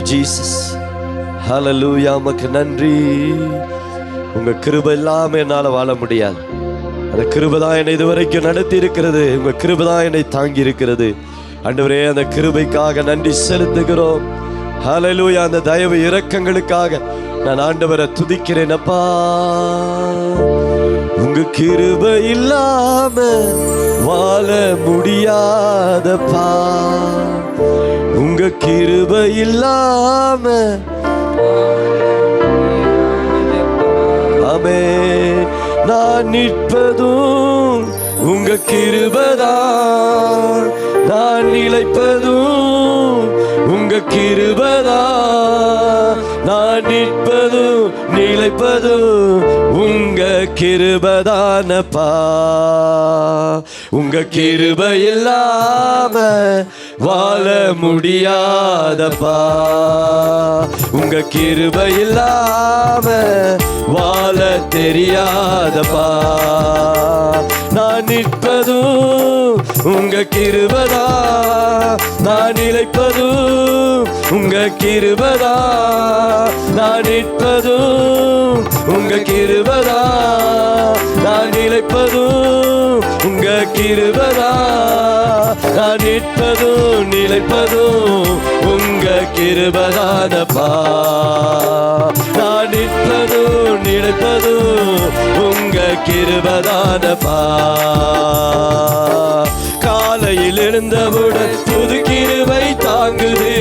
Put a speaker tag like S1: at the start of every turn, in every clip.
S1: Jesus. ஹல்லேலூயா. உமக்கு நன்றி. உங்க கிருபை இல்லாம என்னால வாழ முடியாது. அந்த கிருபை தான் என்னை இதுவரைக்கும் நடத்தி இருக்கிறது. உங்க கிருபை தான் என்னை தாங்கி இருக்கிறது. ஆண்டவரே, அந்த கிருபைக்காக நன்றி செலுத்துகிறோம். ஹல்லேலூயா. அந்த தயவு இரக்கங்களுக்காக நான் ஆண்டவரை துதிக்கிறேன். அப்பா, உங்க கிருபை இல்லாம வாழ முடியாதப்பா. உங்க கிருபை இல்லாம ஆமே. நான் நிற்பதும் உங்க கிருபைதான், நான் நிலைப்பதும் உங்க கிருபைதான், நான் நிற்பதும் நிலைப்பதும் உங்க கிருபைதானப்பா. உங்க கிருபை இல்லாம வாழ முடியாதப்பா. உங்க கிருபை இல்லாம வாழ தெரியாதப்பா. நான் நிற்பதும் உங்க கிருபைதா, நான் நிலைப்பதும் உங்க கிருபைதா, நான் நிற்பதும் உங்க கிருபைதா, நான் நிலைப்பதும் உங்க கிருபைதா, நான் நிற்பதும் நிலைப்பதும் உங்க கிருபைதானப்பா. நான் நிற்பதும் நிலைப்பதும் உங்க கிருபைதானப்பா. காலையில் எழுந்தவுடன் புது கிருபை தாங்குது,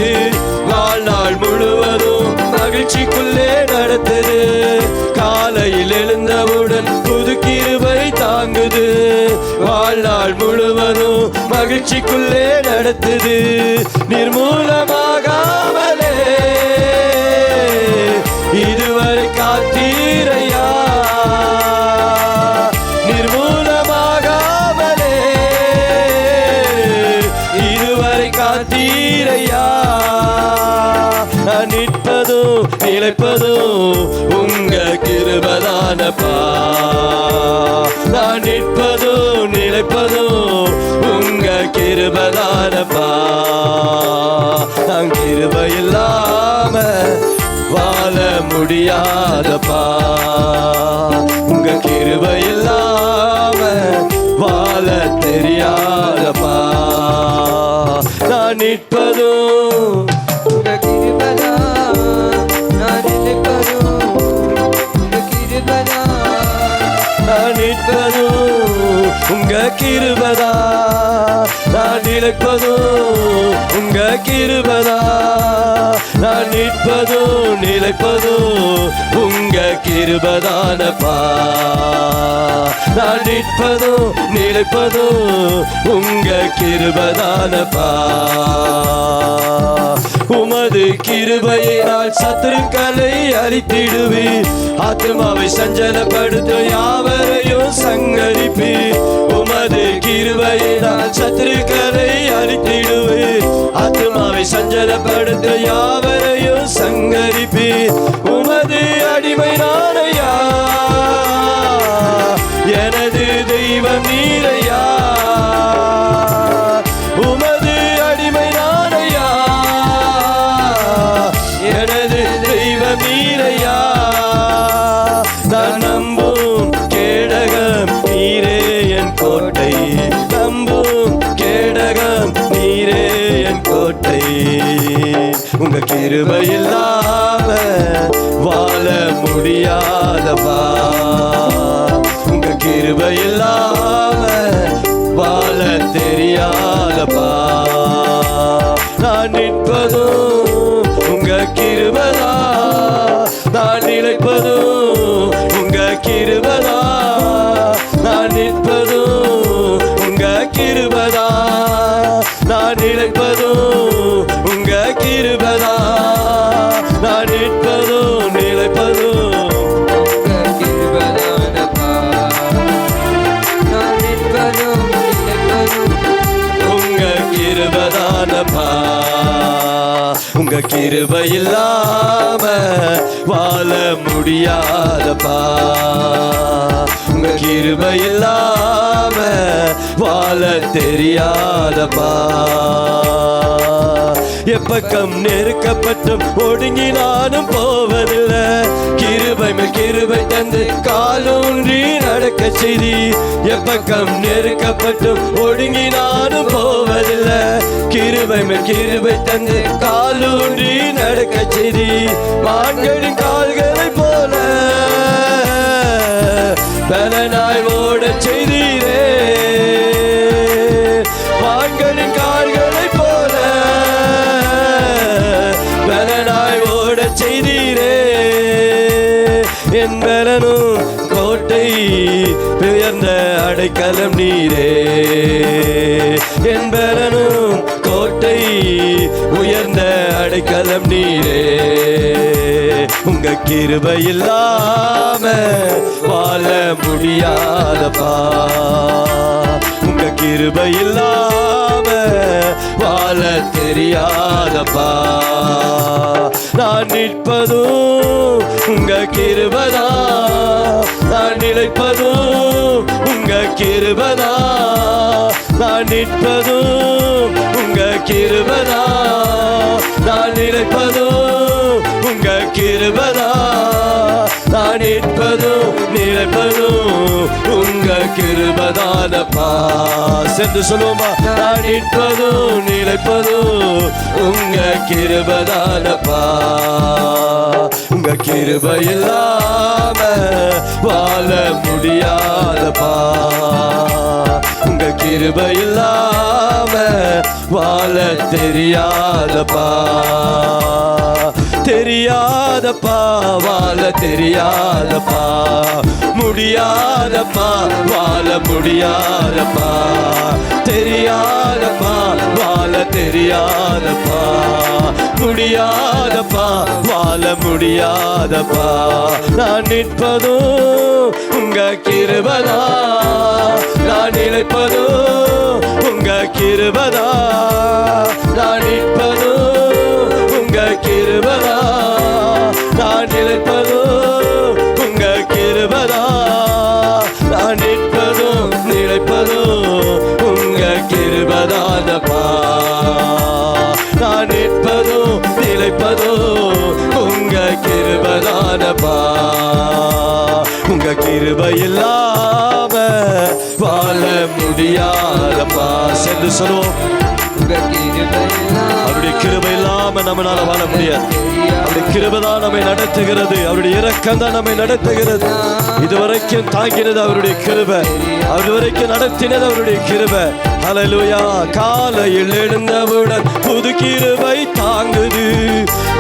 S1: வாழ்நாள் முழுவதும் மகிழ்ச்சிக்குள்ளே நடத்துது. காலையில் எழுந்தவுடன் புது கிருபை தாங்குது, வாழ்நாள் முழுவதும் மகிழ்ச்சிக்குள்ளே நடத்துது. நிர்மூலமாகாமலே இதுவரை காத்தீரையா, நிர்மூலமாகாமலே இதுவரை காத்தீரையா. நான் நிற்பதும் நிலைப்பதும் உங்க கிருபைதானப்பா. நான் நிற்பதும் நிலைப்பதும் உங்க கிருபைதானப்பா. நான் கிருபை இல்லாம வாழ முடியாதப்பா. உங்க கிருபை இல்லாம வாழ தெரியாதப்பா. நான் நிற்பதும்
S2: உங்க கிருபைதா, நான் நிலைப்பதும் உங்க கிருபைதா,
S1: நான் நிற்பதும் உங்க கிருபைதா, நான் நிலைப்பதும் உங்க கிருபைதா, நான் நிற்பதும் நிலைப்பதும் உங்க கிருபைதானப்பா. நான் நிற்பதும் நிலைப்பதும் உங்க கிருபைதானப்பா. உமது கிருபையினால் சத்துருக்களை அழித்திடுவி, ஆத்மாவை சஞ்சலப்படுத்தும் யாவரையும் சங்கரிப்பி. உமது கிருபையினால் சத்துருக்களை அழித்திடுவி, ஆத்மாவை சஞ்சலப்படுத்தும் யாவரையும் சங்கரிப்பி. உமது அடிமை நானையா, எனது தெய்வம் நீரையா. உமது அடிமை நானையா, எனது தெய்வம் நீரையா. நான் நம்பும் கேடகம் நீரே என் கோட்டை, நம்பும் கேடகம் நீரே என் கோட்டை. உங்க கிருபை இல்லாம வாழ முடியாதப்பா. உங்க கிருபை இல்லாம வாழ தெரியாதப்பா. நான் நிற்பதும் உங்க கிருபைதா, நான் நிலைப்பதும் உங்க கிருபைதா, நான் நிற்பதும் உங்க கிருபைதா, நான் நிலைப்பதும் உங்க கிருபைதா, நான் நிற்பதும் நிலைப்பதும்
S2: உங்க கிருபைதானப்பா. நான் நிற்பதும் நிலைப்பதும்
S1: உங்க கிருபைதானப்பா. உங்க கிருபை இல்லாம வாழ முடியாதப்பா. உங்க கிருபை இல்லாம வாழ தெரியாதப்பா. எப்பக்கம் நெருக்கப்பட்டும் ஒடுங்கி நானும் போவதில்லை. கிருபை மேல் கிருபை தந்து காலூன்றி நடக்க செய்தி. எப்பக்கம் நெருக்கப்பட்டும் ஒடுங்கி நானும் போவதில்லை. கிருபை மேல் கிருபை தந்து காலூன்றி நடக்க செய்தி. மான்களின் கால்களை போல பலனாய் ஓடச் செய்தீரே. மான்களின் கால்களை போல பலனாய் ஓடச் செய்தீரே. என் பலனும் கோட்டை உயர்ந்த அடைக்கலம் நீரே. என் பலனும் கோட்டை உயர்ந்த அடைக்கலம் நீரே. உங்க கிருபை இல்லாம வாழ முடியாதப்பா. உங்க கிருபை இல்லாம வாழ தெரியாதப்பா. நான் நிற்பதும் உங்க கிருபைதா, நான் நிலைப்பதும் உங்க கிருபைதா. நான் நிற்பதும் உங்க கிருபைதா, நான் நிலைப்பதும் உங்க கிருபைதா. நான் நிற்பதும் நிலைப்பதும் உங்க கிருபைதானப்பா. சென்று சொல்லுவோமா? நான் நிற்பதும் நிலைப்பதும் உங்க கிருபைதானப்பா. உங்க கிருபை இல்லாம வாழ முடியாதப்பா. உங்க கிருபை இல்லாம வாழ தெரியாதப்பா. தெரியாதப்பா வாழ தெரியாதப்பா. முடியாதப்பா வாழ முடியாதப்பா. தெரியாதப்பா வாழ தெரியாதப்பா. முடியாதப்பா வாழ முடியாதப்பா. நான் நிற்பதும் உங்க கிருபைதா, நான் நிலைப்பதும் உங்க கிருபைதா. நான் நிற்பதும் உங்க கிருபைதா, நான் நிலைப்பதும் உங்க கிருபைதா. நான் நிற்பதும் நிலைப்பதும் உங்க கிருபைதானப்பா. நான் நிற்பதும் நிலைப்பதும் உங்க கிருபைதானப்பா. உங்க கிருபை இல்லாம வாழ முடியாதப்பா. சென்று சொல்லுவோம். அவருடைய கிருபை இல்லாம நம்மளால வாழ முடியாது. அவருடைய கிருபை தான் நம்மை நடத்துகிறது. அவருடைய இரக்கம் தான் நம்மை நடத்துகிறது. இதுவரைக்கும் தாங்கினது அவருடைய கிருபை, அவர் வரைக்கும் நடத்தினது அவருடைய கிருபை. ஹல்லேலூயா. காலையில் எழுந்தவுடன் புது கிருபை தாங்குது.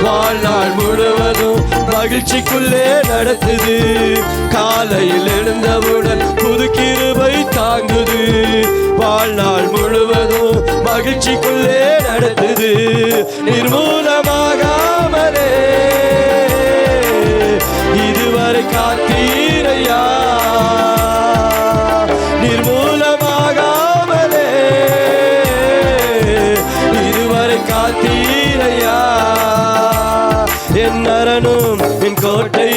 S1: வாழ்நாள் முழுவதும் மகிழ்ச்சிக்குள்ளே நடத்துது. காலையில் எழுந்தவுடன் புது கிருபை தாங்குது. வாழ்நாள் முழுவதும் மகிழ்ச்சிக்குள்ளே நடத்துது. நிர்மூலமாகாமலே இதுவரை காத்தீரையா. நிர்மூலமாகாமலே இதுவரை காத்தீரையா. என் அரணும் என் கோட்டை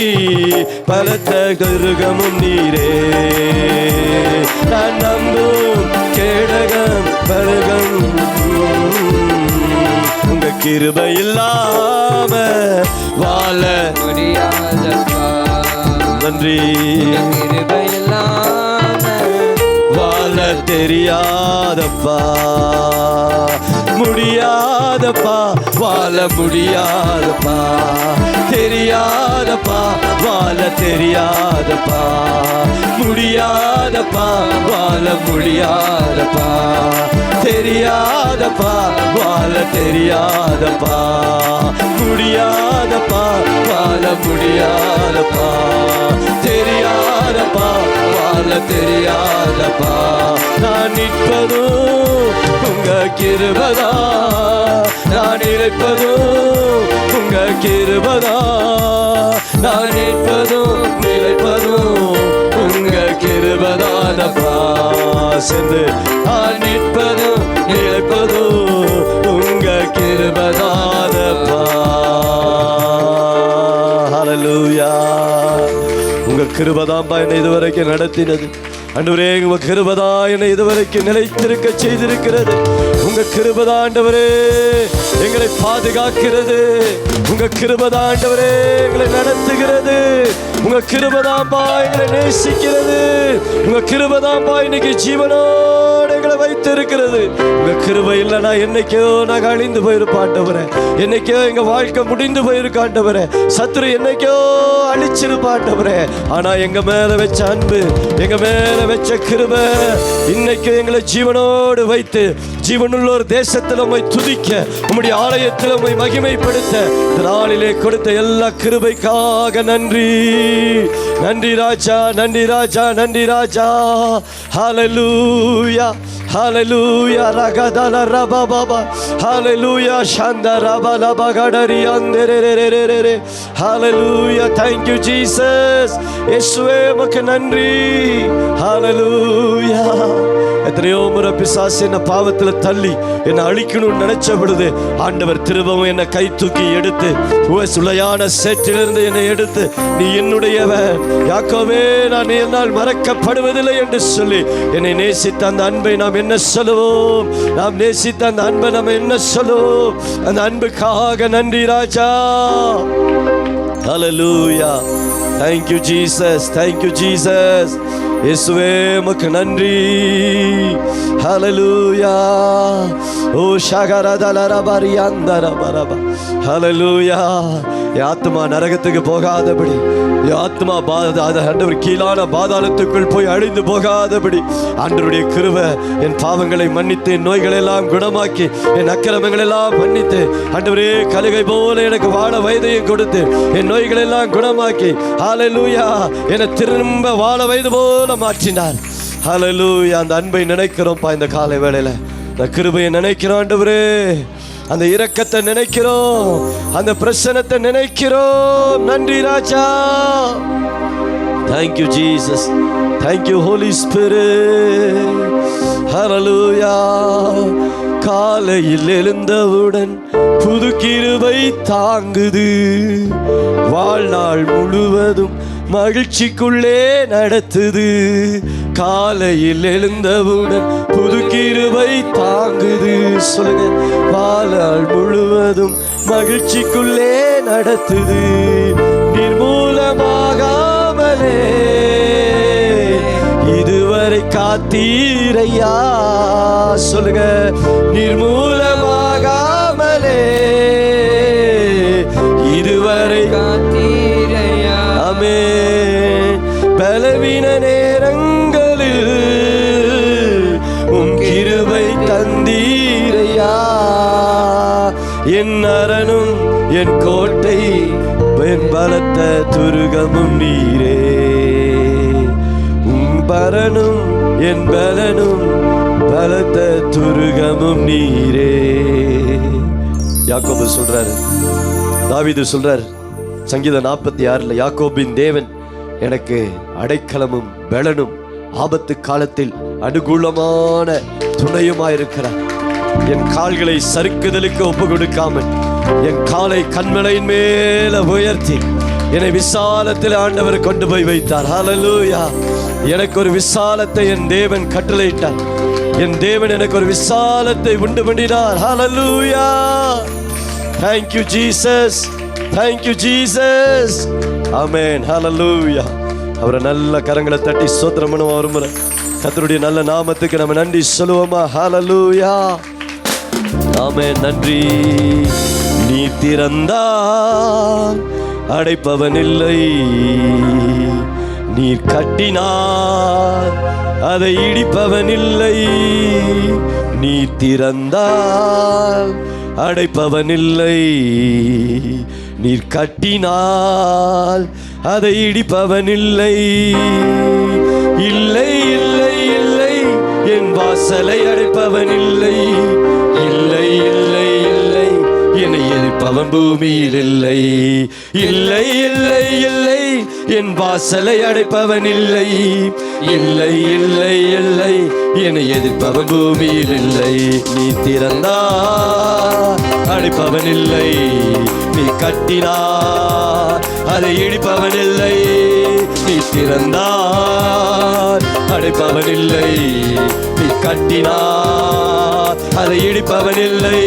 S1: பலத்த கருகமும் நீரே. நான் நம்பும் கேடகம் பருகம் உங்க கிருபை இல்லாம வாழ
S2: முடியாதப்பா.
S1: நன்றி.
S2: கிருபை இல்லாம
S1: வாழ தெரியாதப்பா. முடியாதப்பா வாழ முடியாதப்பா. தெரியாதப்பா வாழ தெரியாதப்பா. முடியாதப்பா வாழ முடியாதப்பா. தெரியாதப்பா வாழ தெரியாதப்பா. முடியாதப்பா வாழ முடியாதப்பா. தெரியாதப்பா வாழ தெரியாதப்பா. நான் நிற்பதும் உங்க கிருபைதா, நான் நிலைப்பதும் உங்க கிருபைதா. நான் நிற்பதும் நிலைப்பதும் உங்க கிருபைதானப்பா. சென்று நான் நிற்பதும் நிலைப்பதும் உங்க கிருபைதானப்பா. ஹல்லேலூயா. உங்க கிருபைதான்பா என்னை இதுவரைக்கும் நடத்தினது. ஆண்டவரே உங்க கிருபைதான் என்னை இதுவரைக்கும் நிலைத்திருக்க செய்திருக்கிறது. உங்க கிருபைதான் ஆண்டவரே எங்களை பாதுகாக்கிறது. உங்க கிருபைதான் ஆண்டவரே எங்களை நடத்துகிறது. உங்க கிருபைதான்பா எங்களை நேசிக்கிறது. உங்க கிருபைதான்பா இன்னைக்கு ஜீவனோடு எங்களை வைத்து இருக்கிறது. உங்க கிருபை இல்லைனா என்னைக்கோ நாங்கள் அழிந்து போயிருப்பாண்டவரே. என்னைக்கோ எங்க வாழ்க்கை முடிந்து போயிருக்காண்டவரே. சத்துரு என்னைக்கோ அழிச்சிருப்பாண்டவரே. ஆனா எங்க மேல வச்ச அன்பு, எங்க மேல வச்ச கிருபை இன்னைக்கு எங்களை ஜீவனோடு வைத்து ஜீவனுள்ள ஒரு தேசத்தில் உம்மை துதிக்க, உம்முடைய ஆலயத்தில் உம்மை மகிமைப்படுத்த நாளிலே கொடுத்த எல்லா கிருபைக்காக நன்றி. நன்றி ராஜா, நன்றி ராஜா, நன்றி ராஜா. ஹல்லேலூயா, ஹல்லேலூயா. ரகதல ரபபப, ஹல்லேலூயா. சந்தரபல பகடரி அந்தரரரரரரே. ஹல்லேலூயா. Thank you Jesus. இயேசுவே உமக்கு நன்றி. ஹல்லேலூயா. எத்தனையோ முறை பிசாசு என்ன பாவத்தில் தள்ளி என்னை அழிக்கணும்னு நினைச்ச பொழுது ஆண்டவர் திரும்பவும் என்னை கை தூக்கி எடுத்து சுளையான சேற்றிலிருந்து என்னை எடுத்து நீ என்னுடையவன் யாக்கோபே, நான் என்னால் மறக்கப்படுவதில்லை என்று சொல்லி என்னை நேசித்த அந்த அன்பை நாம் என்ன சொல்லுவோம்? நாம் நேசித்த அந்த அன்பை நாம் என்ன சொல்லுவோம்? அந்த அன்புக்காக நன்றி ராஜா. Hallelujah. Thank you Jesus. Thank you Jesus. இயேசுவே உமக்கு நன்றி. ஹல்லேலூயா. ஓ ஷகரதலரபரி அந்தரபரப. ஹல்லேலூயா. என் ஆத்மா நரகத்துக்கு போகாதபடி, என் ஆத்மா ஆண்டவர் கீழான பாதாளத்துக்குள் போய் அழிந்து போகாதபடி ஆண்டவருடைய கிருபை என் பாவங்களை மன்னித்து, என் நோய்களை எல்லாம் குணமாக்கி, என் அக்கிரமங்களை எல்லாம் மன்னித்து, ஆண்டவரே கழுகை போல எனக்கு வாழ வயதையும் கொடுத்து என் நோய்களை எல்லாம் குணமாக்கி, ஹல்லேலூயா, என்னை திரும்ப வாழ வயது போல மாற்றினார். ஹல்லேலூயா. அந்த அன்பை நினைக்கிறோம்ப்பா இந்த காலை வேளையில. அந்த கிருபையை நினைக்கிறோம் ஆண்டவரே. அந்த இரக்கத்தை நினைக்கிறோம். அந்த பிரசன்னத்தை நினைக்கிறோம். நன்றி ராஜா. Thank you Jesus. Thank you Holy Spirit. Hallelujah. காலையில் எழுந்தவுடன் புது கிருபை தாங்குது. வாழ்நாள் முழுவதும் மகிழ்ச்சிக்குள்ளே நடத்துது. காலையில் எழுந்தவுடன் புது கிருபை தாங்குது. சொல்லுங்க. வாழ்நாள் முழுவதும் மகிழ்ச்சிக்குள்ளே நடத்துது. நிர்மூலமாகாமலே இதுவரை காத்தீரையா. சொல்லுங்க. நிர்மூலமாகாமலே இதுவரை காத்தீரையா. ஆமே. பலவீன நேரங்களில் உம் கிருபை தந்தீரையா. என் அரணும் என் கோட்டை என் பலத்த துருகமும் நீரே. உம் பரனும் என் பலனும் பலத்த துருகமும் நீரே. யாக்கோபு சொல்றாரு, தாவீது சொல்றாரு சங்கீதம் 46 யாக்கோபின் தேவன் எனக்கு அடைக்கலமும் பலனும் ஆபத்து காலத்தில் அனுகூலமான துணையுமாயிருக்கிறார். என் கால்களை சறுக்குதலுக்கு ஒப்பு கொடுக்காமல் என் காலை கண்மலையின் மேல உயர்த்தி என்னை விசாலத்தில் ஆண்டவர் கொண்டு போய் வைத்தார். ஹல்லேலூயா. எனக்கு ஒரு விசாலத்தை என் தேவன் கட்டளையிட்டார். என் தேவன் எனக்கு ஒரு விசாலத்தை உண்டு பண்ணினார். ஹல்லேலூயா. Thank you Jesus. Thank you Jesus. Amen. Hallelujah. அவரை நல்ல கரங்களை தட்டி ஸ்தோத்திரம் பண்ணுவோம். ஒரு முறை கர்த்தருடைய நல்ல நாமத்துக்கு நம்ம நன்றி சொல்லுவோமா? ஹல்லேலூயா. ஆமென். நன்றி. நீ திறந்தால் அடைப்பவன் இல்லை, நீர் கட்டினார் அதை இடிப்பவன் இல்லை. நீ திறந்தால் அடைப்பவன் இல்லை, நீர் கட்டினால் அதை இடிப்பவன் இல்லை. இல்லை இல்லை இல்லை என் வாசலை அடைப்பவன் இல்லை. இல்லை இல்லை இல்லை என்னை எதிர்ப்பவன் பூமியில் இல்லை. இல்லை இல்லை இல்லை என் வாசலை அடைப்பவன் இல்லை. இல்லை இல்லை இல்லை என்னை எதிர்ப்பவன் பூமியில் இல்லை. நீ திறந்தா அடைப்பவன் இல்லை, நீ கட்டினா அதை இடிப்பவன் இல்லை. நீ திறந்தால் அடைப்பவன் இல்லை, நீ கட்டினார் அதை இடிப்பவன் இல்லை.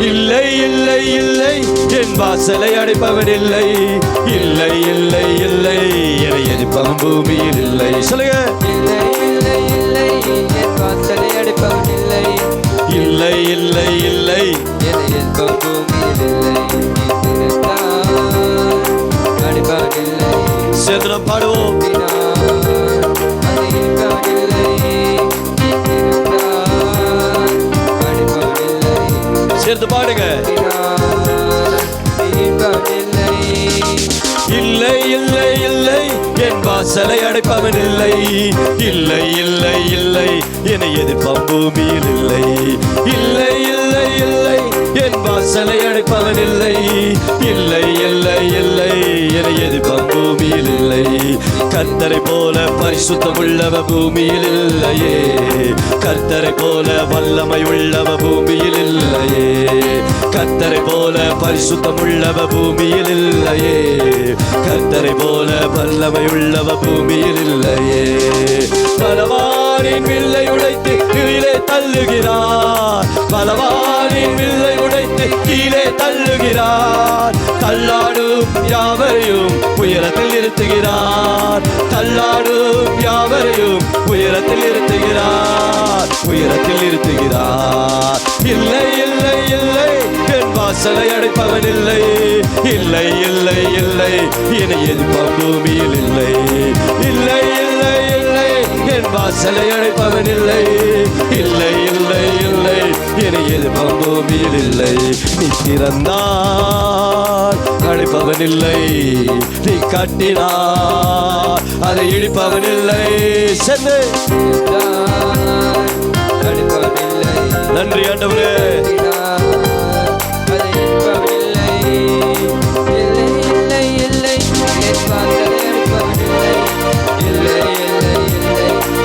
S1: இல்லை இல்லை இல்லை என் வாசலை அடைப்பவன் இல்லை, இல்லை இல்லை இல்லை என்னை எதிர்ப்பவன் பூமியில் இல்லை. சொல்லுங்க.
S2: இல்லை இல்லை இல்லை என் வாசலை அடைப்பவன் இல்லை,
S1: இல்லை இல்லை இல்லை
S2: என்னை எதிர்ப்பவன் பூமியில் இல்லை. நீ திறந்தால் அடைப்பவன் இல்லை,
S1: சேர்ந்து நாம் பாடுவோம்.
S2: அதை இடிப்பவன் இல்லை. நீ திறந்தால் அடைப்பவன் இல்லை,
S1: சேர்ந்து பாடுங்க.
S2: இடிப்பவன் இல்லை.
S1: இல்லை இல்லை இல்லை என் வாசலை அடைப்பவன் இல்லை, இல்லை இல்லை இல்லை என்னை எதிர்ப்பவன் பூமியில் இல்லை. இல்லை இல்லை இல்லை என் வாசலை அடைப்பவன் இல்லை, இல்லை இல்லை இல்லை என்னை எதிர்ப்பவன் பூமியில் இல்லை. கர்த்தரை போல பரிசுத்தம் உள்ளவ பூமியில் இல்லையே, கர்த்தரை போல வல்லமை உள்ளவ பூமியில் இல்லையே, கர்த்தரை போல பரிசுத்தம் உள்ளவ பூமியில் இல்லையே, கர்த்தரை போல வல்லமை உள்ளவ பூமியில் இல்லையே. பலவானின் வில்லை உடைத்து கீழே தள்ளுகிறார், பலவானின் வில்லை உடைத்து கீழே தள்ளுகிறார். தள்ளாடும் யாவரையும் உயரத்தில் நிறுத்துகிறார், தள்ளாடும் யாவரையும் உயரத்தில் நிறுத்துகிறார், உயரத்தில் நிறுத்துகிறார். இல்லை இல்லை இல்லை என் வாசலை அடைப்பவன் இல்லை, இல்லை இல்லை இல்லை என்னை எதிர்ப்பவன் பூமியில் இல்லை. இல்லை இல்லை இல்லை என் வாசலை அடைப்பவன் இல்லை, இல்லை இல்லை இல்லை என்னை எதிர்ப்பவன் பூமியில் இல்லை. நீ திறந்தால் அடைப்பவன் இல்லை, நீ கட்டினார் அதை இடிப்பவன் இல்லை. சென்று
S2: அடைப்பவன் இல்லை.
S1: நன்றி ஆண்டவரே.
S2: அதை இடிப்பவன் இல்லை. இல்லை இல்லை இல்லை என் வாசலை அடைப்பவன் இல்லை, இல்லை இல்லை இல்லை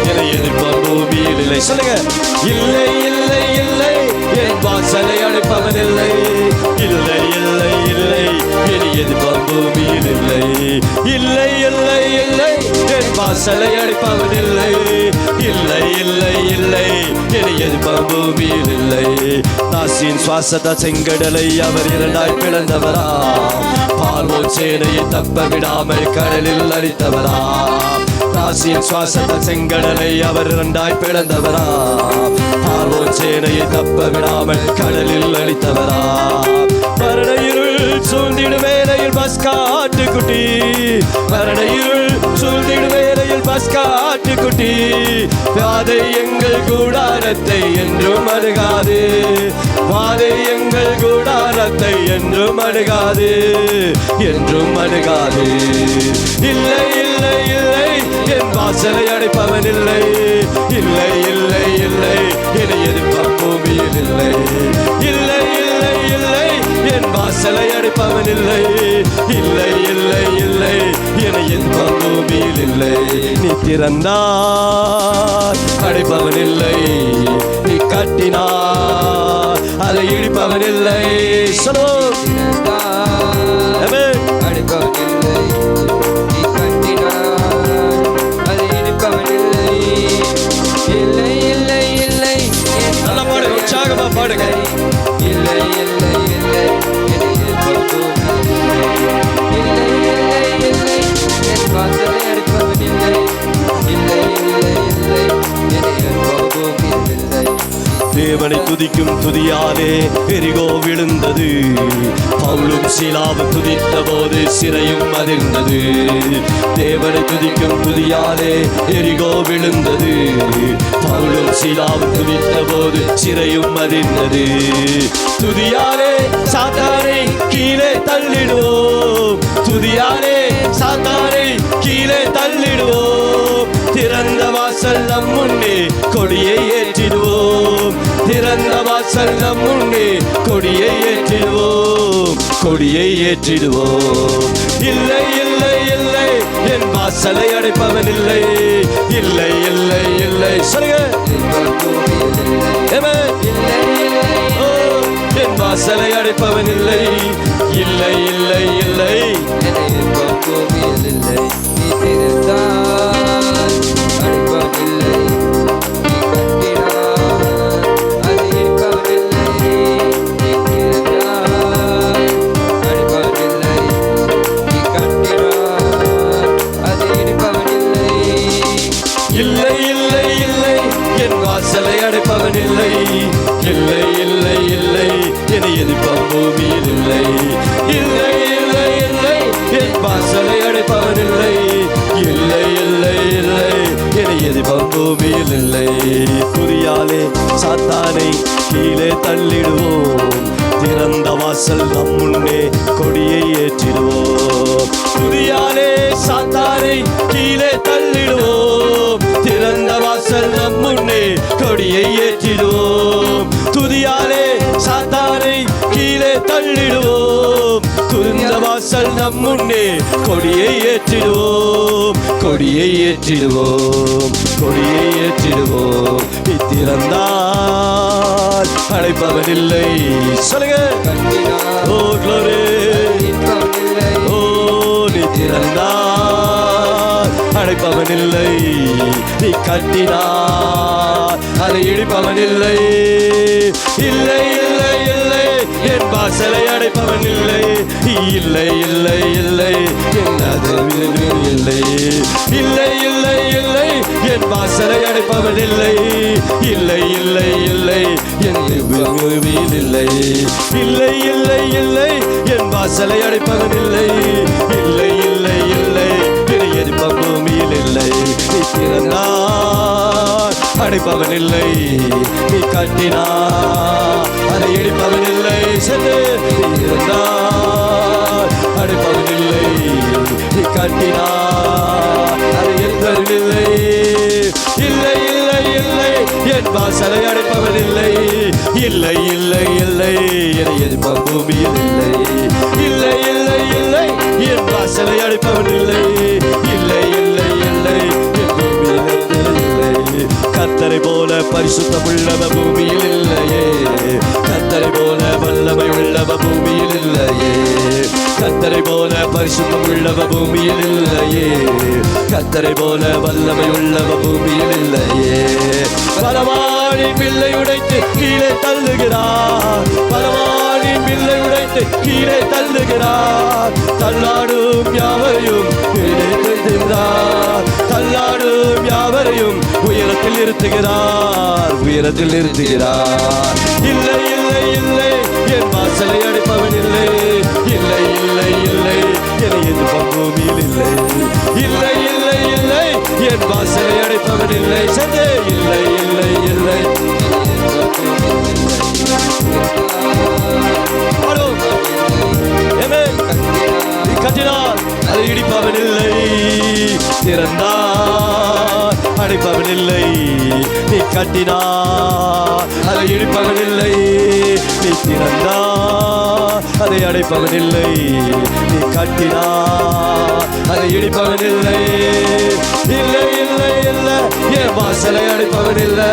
S1: என்னை எதிர்ப்பவன் பூமியில் இல்லை. சொல்லுங்க. இல்லை இல்லை இல்லை என் வாசலை அடைப்பவன் இல்லை, இல்லை இல்லை இல்லை என்னை எதிர்ப்பவன் பூமியில் இல்லை. இல்லை இல்லை இல்லை என் வாசலை அடைப்பவன் இல்லை, இல்லை இல்லை இல்லை என்னை எதிர்ப்பவன் பூமியில் இல்லை. நாசியின் சுவாசத்த செங்கடலை அவர் இரண்டாய் பிளந்தவரா, பார்வோன் சேனையை தப்ப விடாமல் கடலில் அடித்தவரா. நாசியின் சுவாசத்த செங்கடலை அவர் இரண்டாய் பிளந்தவரா, பார்வோன் சேனையை தப்ப விடாமல் கடலில் அடித்தவரா. மரண இருள் சூழ்ந்திடும் வேளையில் பஸ்கா ஆட்டுக்குட்டி, மரண இருள் சூழ்ந்திடும் வேளையில் பஸ்கா ஆட்டுக்குட்டி. வாதை எங்கள் கூடாரத்தை என்றும் அணுகாது, வாதை எங்கள் கூடாரத்தை என்றும் அணுகாது, என்றும் அணுகாது. இல்லை இல்லை இல்லை என் வாசலை அடைப்பவன் இல்லை, இல்லை இல்லை இல்லை என்னை எதிர்ப்பவன் பூமியில் இல்லை. இல்லை இல்லை இல்லை என் வாசலை அடைப்பவன் இல்லை, இல்லை இல்லை இல்லை என்னை எதிர்ப்பவன் பூமியில் இல்லை. நீ திறந்தால் அடைப்பவன் இல்லை, நீ கட்டினார் அதை இடிப்பவன் இல்லை. சொல்லு.
S2: அடைப்பவன் இல்லை, நீ கட்டினார் அதை இடிப்பவன் இல்லை. இல்லை இல்லை இல்லை
S1: நல்லா பாடுங்க, உற்சாகமா பாடுங்க.
S2: இல்லை இல்லை இல்லை என்னை எதிர்ப்பவன் பூமியில் இல்லை, இல்லை இல்லை என் வாசலை அடைப்பவன் இல்லை, இல்லை இல்லை இல்லை என்னை எதிர்ப்பவன் பூமியில் இல்லை.
S1: தேவனை துதிக்கும் துதியாலே எரிகோ விழுந்தது, பவுலும் சீலாவும் துதித்த போது சிறையும் அதிர்ந்தது. தேவனை துதிக்கும் துதியாலே எரிகோ விழுந்தது, பவுலும் சீலாவும் துதித்த போது சிறையும் அதிர்ந்தது. துதியாலே சாத்தானை கீழே தள்ளிடுவோம், துதியாலே சாத்தானை கீழே தள்ளிடுவோம். திறந்த வாசல் நம் முன்னே கொடியை ஏற்றிடுவோம், திறந்த வாசல் நம் முன்னே கொடியை ஏற்றிடுவோம், கொடியை ஏற்றிடுவோம். இல்லை இல்லை இல்லை என் வாசலை அடைப்பவன் இல்லை, இல்லை இல்லை இல்லை. சொல்லுங்க. என் வாசலை அடைப்பவன் இல்லை, இல்லை இல்லை இல்லை
S2: என்னை எதிர்ப்பவன் பூமியில் இல்லை. நீ
S1: இல்லை இல்லை இல்லை என் வாசலை அடைப்பவன் இல்லை. இல்லை இல்லை இல்லை என எதிர்ப்பம் பூமியில் இல்லை. குறியாலே சாத்தானை கீழே தள்ளிடுவோம். திறந்த வாசல் நம் முன்னே கொடியை ஏற்றிடுவோம். குறியாலே சாத்தானை கீழே தள்ளிடுவோம். திறந்த வாசல் நம் முன்னே கொடியை ஏற்றிடுவோம். துதியாலே சாத்தானை கீழே தள்ளிடுவோம். துதிந்த வாசல் நம் முன்னே கொடியை ஏற்றிடுவோம். கொடியை ஏற்றிடுவோம். கொடியை ஏற்றிடுவோம். திறந்தால் அழைப்பவன் இல்லை. சொல்லுங்க. ஓ glory. ஓ நீ திறந்தால் அழைப்பவன் இல்லை. நீ கட்டினார் அதை இடிப்பவன் இல்லை. இல்லை இல்லை இல்லை என் வாசலை அடைப்பவன் இல்லை. இல்லை இல்லை இல்லை என்னது இல்லை. இல்லை இல்லை இல்லை என் வாசலை அடைப்பவன் இல்லை. இல்லை இல்லை இல்லை என் பூமியில் இல்லை. இல்லை இல்லை இல்லை என் வாசலை அடைப்பவன் இல்லை. இல்லை இல்லை இல்லை என் பூமியில் இல்லை. நீ திறந்தார் அடைப்பவன் இல்லை. நீ கட்டினார் அதை இடிப்பவன் இல்லை. சென்று இருந்தார் அடைப்பவன் இல்லை. நீ கட்டினார் அதை எழுப்பவன் இல்லை. இல்லை இல்லை இல்லை என் வாசலை அடைப்பவன் இல்லை. இல்லை இல்லை இல்லை என எதிர்ப்பம் பூமியில் இல்லை. இல்லை இல்லை இல்லை என் வாசலை அடைப்பவன் இல்லை. இல்லை இல்லை இல்லை என் பூமியில் இல்லை. கர்த்தரை போல பரிசுத்தம் உள்ளவ பூமியில் இல்லையே. கர்த்தரை போல வல்லமை உள்ளவ பூமியில் இல்லையே. கர்த்தரை போல பரிசுத்தம் உள்ளவ பூமியில் இல்லையே. கர்த்தரை போல வல்லமை உள்ளவ பூமியில் இல்லையே. பலவானின் வில்லை உடைத்து கீழே தள்ளுகிறார். பலவானின் வில்லை உடைத்து கீழே தள்ளுகிறார். தள்ளாடும் யாவரையும் தள்ளாடும் யாவரையும் உயரத்தில் நிறுத்துகிறார். உயரத்தில் நிறுத்துகிறார். இல்லை இல்லை இல்லை என் வாசலை அடைப்பவன் இல்லை. இல்லை இல்லை இல்லை என எதிர்ப்பம் பூமியில் இல்லை. இல்லை இல்லை இல்லை என் வாசலை அடைப்பவன் இல்லை. சந்தே இல்லை இல்லை இல்லை கட்டினார் அதை இடிப்பவன் இல்லை. திறந்தார் அடைப்பவன் இல்லை. நீ கட்டினார் அதை இடிப்பவன் இல்லை. நீ திறந்தார் அதை அடைப்பவன் இல்லை. நீ கட்டினார் அதை இடிப்பவன் இல்லை. இல்லை இல்லை இல்லை என் வாசலை அடைப்பவன் இல்லை.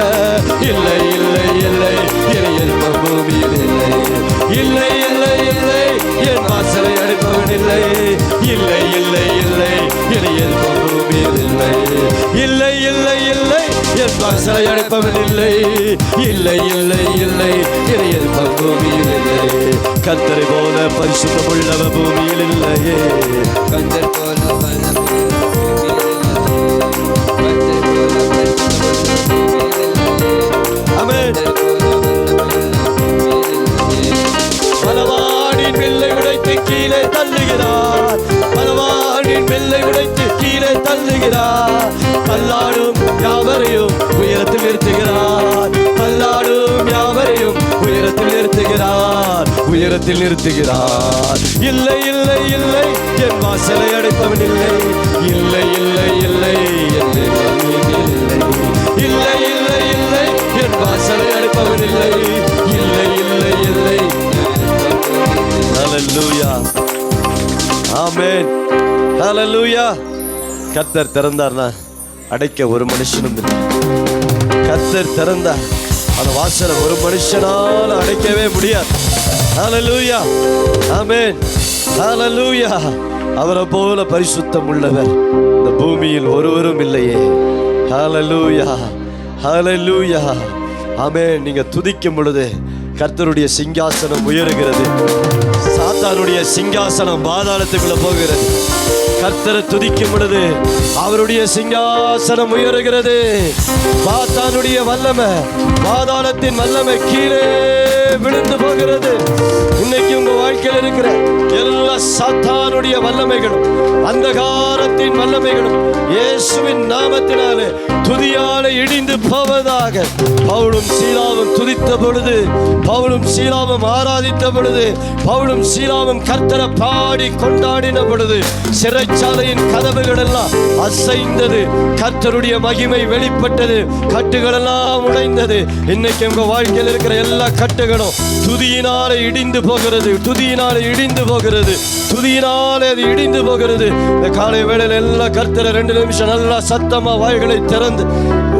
S1: இல்லை இல்லை இல்லை என் எழுப்பம் பூமியில் இல்லை. இல்லை இல்லை இல்லை என் வாசலை அடைப்பவன் இல்லை. இல்லை இல்லை இல்லை என் எழுப்பம் பூமியில் இல்லை. இல்லை இல்லை இல்லை என் வாசலை அடைப்பவன் இல்லை. இல்லை இல்லை இல்லை என் எழுப்பம் பூமியில் இல்லை. கர்த்தரை போல பரிசுத்தம் உள்ளவ பூமியில் இல்லையே.
S2: கர்த்தர் போல
S1: பலவானின் வில்லை உடைத்து கீழே தள்ளுகிறார். பலவானின் வில்லை உடைத்து கீழே தள்ளுகிறார். தள்ளாடும் யாவரையும் உயரத்தில் நிறுத்துகிறார். தள்ளாடும் யாவரையும் உயரத்தில் நிறுத்துகிறார். உயரத்தில் நிறுத்துகிறார். இல்லை இல்லை இல்லை என் வாசலை அடைப்பவன் இல்லை. இல்லை இல்லை இல்லை என் இல்லை இல்லை இல்லை என் வாசலை அடைப்பவன் இல்லை. இல்லை இல்லை இல்லை. ஹல்லேலூயா. ஆமென். ஹல்லேலூயா. கர்த்தர் திறந்தார்னா அடைக்க ஒரு மனுஷனும் இல்லை. கர்த்தர் திறந்தார் அந்த வாசலை ஒரு மனுஷனால அடைக்கவே முடியாது. ஹல்லேலூயா. ஆமென். ஹல்லேலூயா. அவரை போல பரிசுத்தம் உள்ளவர் இந்த பூமியில் ஒருவரும் இல்லையே. ஹல்லேலூயா. ஹல்லேலூயா. ஆமென். நீங்க துதிக்கும் பொழுது கர்த்தருடைய சிங்காசனம் உயருகிறது. சாத்தானுடைய சிங்காசனம் பாதாளத்துக்குள்ள போகிறது. கர்த்தரை துதிக்கும் பொழுது அவருடைய சிங்காசனம் உயருகிறது. சாத்தானுடைய வல்லமை, பாதாளத்தின் வல்லமை கீழே விழுந்து போகிறது. இன்னைக்கு உங்க வாழ்க்கையில் இருக்கிற எல்லா சாத்தானுடைய வல்லமைகளும் அந்தகாரத்தின் வல்லமைகளும் இயேசுவின் நாமத்தினாலே துதியாலே இடிந்து போவதாக. பவுலும் சீலாவும் துதித்த பொழுது, பவுலும் சீலாவும் ஆராதித்த பொழுது, பவுலும் சீலாவும் கர்த்தரை பாடி கொண்டாடின பொழுது சிறைச்சாலையின் கதவுகள் எல்லாம் அசைந்தது. கர்த்தருடைய மகிமை வெளிப்பட்டது. கட்டுகள் எல்லாம் உடைந்தது. இன்னைக்கு உங்க வாழ்க்கையில் இருக்கிற எல்லா கட்டுகளும் துதியினாலே இடிந்து போகிறது. துதியினாலே இடிந்து போகிறது. துதியினாலே அது இடிந்து போகிறது. இந்த காலை வேளையில் எல்லா கர்த்தரை 2 நிமிஷம் நல்லா சத்தமா வாய்களை திறந்து,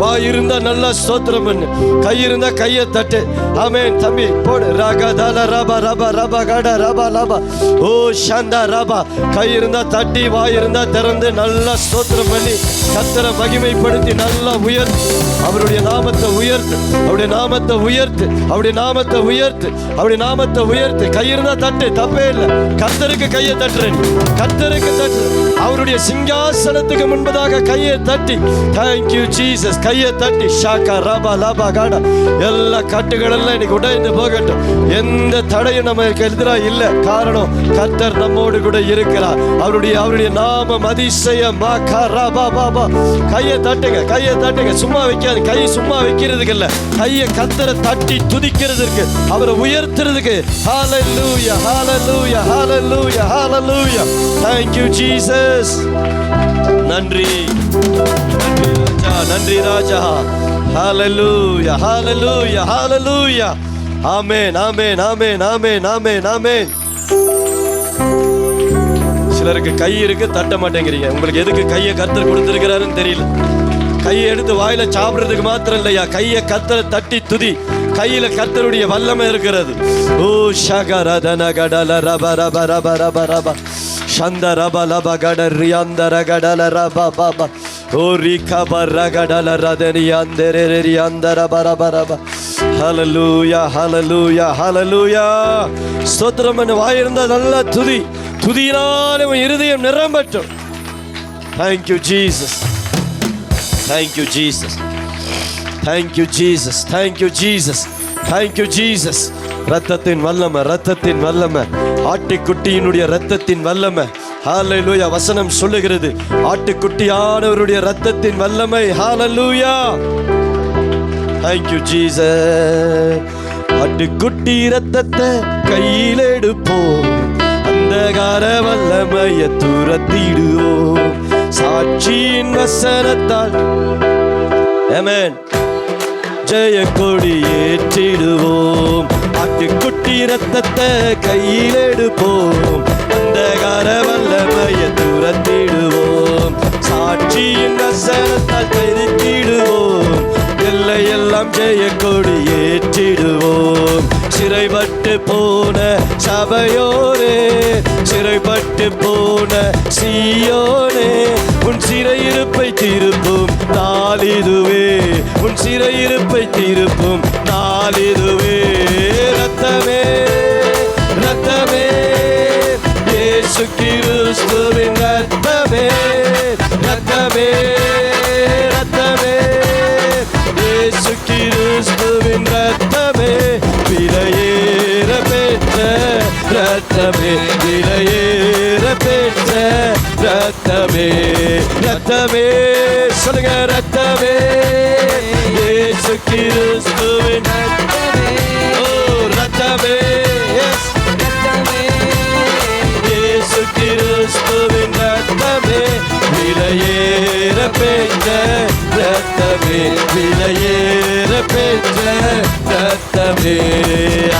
S1: வாய் இருந்தா நல்லா ஸ்தோத்திரம் பண்ணு, கை இருந்தா கையை தட்டு. ஆமென். தம்பி போடு. ரகதல ரப ரப ரப கட ரப லப ஓ ஷந்தா ரபா. கை இருந்தா தட்டி, வாய் இருந்தா திறந்து நல்லா ஸ்தோத்திரம் பண்ணி கர்த்தரை மகிமைப்படுத்தி நல்லா உயர்த்து. அவருடைய நாமத்தை உயர்த்து. அவருடைய நாமத்தை உயர்த்து. அவருடைய நாமத்தை உயர்த்து. அவருடைய நாமத்தை உயர்த்து. கை இருந்தா தட்டு, தப்பே இல்லை. கர்த்தருக்கு கையை தட்டுறேன். கர்த்தருக்கு தட்டு. அவருடைய சிங்காசனத்துக்கு முன்பதாக கையை தட்டி, தேங்க் யூ ஜீசஸ், கையை தட்டி ஷாக்கா ரபா லபா காடா. எல்லா கட்டுகள் எல்லாம் இன்னைக்கு உடைந்து போகட்டும். எந்த தடையும் நமக்கு எதிராக இல்லை. காரணம் கர்த்தர் நம்மோடு கூட இருக்கிறார். அவருடைய நாமம் அதிசயம். கையை தட்டுங்க, கையை தட்டுங்க. சும்மா வைக்காது. கை சும்மா வைக்கிறதுக்கு இல்லை, கையை கர்த்தரை தட்டி துதிக்கிறதுக்கு, அவரை உயர்த்துறதுக்கு. ஹalleluya hallelujah hallelujah hallelujah. thank you jesus. நன்றி நன்றி ராஜா, நன்றி ராஜா. ஹalleluya hallelujah hallelujah. ஆமென் ஆமென் ஆமென் ஆமென் ஆமென் ஆமென். சிலருக்கு கை இருக்கு, தட்ட மாட்டேங்கிறீங்க. உங்களுக்கு எதுக்கு கையை கர்த்தர் கொடுத்திருக்கிறாருன்னு தெரியல. கையை எடுத்து வாயில சாப்பிடுறதுக்கு மாத்திரம் இல்லையா, கையை கர்த்தரை தட்டி துதி. கையில கர்த்தருடைய வல்லமை இருக்கிறது. ஓ ஷகரதன கடல ரப ரப ரப ரப ரப சந்த ரப லப கட ரியாந்தர கடல ரப பப ஓ ரிகபர கடல ரதனி அந்தரே ரியாந்தர ரப ரப. ஹalleluya ஹalleluya ஹalleluya. ஸ்தோத்திரம் பண்ண வாயிருந்தா நல்லா துதி. துதியினாலே உன் இருதயம் நிரம்பட்டும். thank you jesus, thank you jesus, thank you jesus, thank you jesus, thank you jesus. ரத்தத்தின் வல்லமை, ரத்தத்தின் வல்லமை, ஆட்டுக்குட்டியினுடைய ரத்தத்தின் வல்லமை. ஹalleluya. வசனம் சொல்லுகிறது ஆட்டுக்குட்டியானவருடைய ரத்தத்தின் வல்லமை. ஹalleluya. thank you jesus. ஆட்டுக்குட்டி ரத்தத்தை கையில் எடுப்போம், அந்தகார வல்லமையை துரத்திடுவோம் சாட்சியின் வசனத்தால். ஆமென். ஜெய கொடி ஏற்றிடுவோம். ஆட்டுக்குட்டி ரத்தத்தை கையில் எடுப்போம், அந்தகார வல்லமையை துரத்திடுவோம் சாட்சியின் வசனத்தால் தெரித்திடுவோம். எல்லையெல்லாம் ஜெய கொடி ஏற்றிடுவோம். சிறைப்பட்டு போன சபையோரே, சிறைப்பட்டு போன சீயோனே, உன் சிறையிருப்பை திருப்பும் நாளிதுவே, உன் சிறையிருப்பை திருப்பும் நாளிதுவே. ரத்தமே ரத்தமே இயேசு கிறிஸ்துவின் ரத்தமே, ரத்தமே ரத்தமே இயேசு கிறிஸ்துவின் ரத்தமே, விலையேற பெற்ற ரத்தமே, விலையேற பெற்ற ரத்தமே, ரத்தமே சொல்லுங்க ரத்தமே இயேசு கிறிஸ்துவின் ரத்தமே. ஓ ரத்தமே, எஸ் ரத்தமே இயேசு கிறிஸ்துவின் ரத்தமே, விலையேற பெற்ற ரத்தமே, விலையேற பெற்ற ரத்தமே.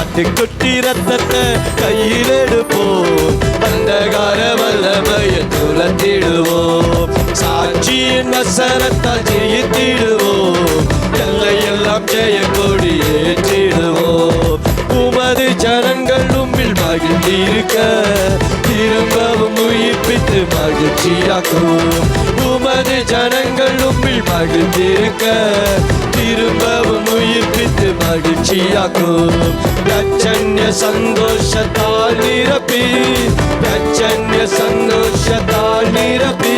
S1: ஆட்டுக்குட்டி ரத்தத்தை கையில் எடுப்போம், அந்தகார வல்லமையை துரத்திடுவோம் சாட்சியின் வசனத்தால் ஜெயித்திடுவோம். எல்லையெல்லாம் ஜெய கொடி ஏற்றிடுவோம். உமது ஜனங்கள் உம்மில் மகிழ்ந்திருக்க திரும்பவும் உயிர்ப்பித்து மகிழ்ச்சியாக்கும். உமது ஜனங்கள் உம்மில் மகிழ்ந்திருக்க திரும்பவும் உயிர்ப்பித்து மகிழ்ச்சியாக்கும். பிரச்சன்ய சந்தோஷத்தால் நிரப்பி, பிரச்சன்ய சந்தோஷத்தால் நிரப்பி,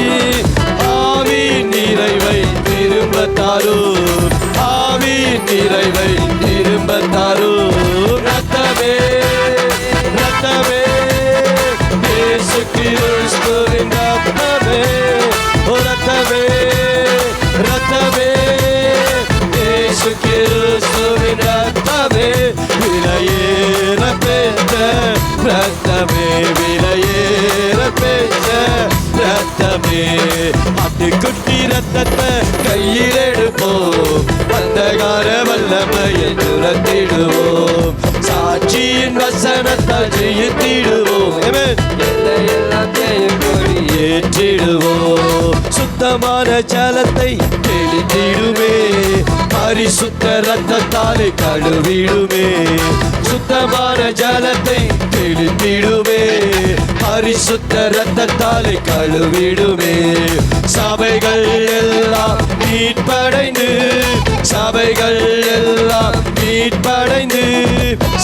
S1: ஆவி நிறைவை திரும்ப தாரும், ஆவி நிறைவை திரும்ப தாரும். ரத்தமே ரத்தமே இயேசு இயேசு கிறிஸ்துவின் ரத்தமே, ஓ ரத்தமே, ரத்தமே, இயேசு கிறிஸ்துவின் ரத்தமே, விலையேற பெற்ற ரத்தமே, விலையேற பெற்ற ரத்தமே. ஆட்டுக்குட்டி ரத்தத்தை கையில் எடுப்போம், அந்தகார வல்லமையை துரத்திடுவோம், சாட்சியின் வசனத்தால் ஜெயித்திடுவோம்,
S2: எல்லாம் ஜெயக்கொடி
S1: ஏற்றிடுவோம். சுத்தமான ஜலத்தை தெளித்திடுமே, பரிசுத்த ரத்தத்தாலே கழுவிடுமே. சுத்தமான ஜலத்தை தெளித்திடுமே, பரிசுத்த ரத்தத்தாலே கழுவிடுமே. சபைகள் எல்லாம் மீட்படைந்து, சபைகள் எல்லாம் மீட்படைந்து,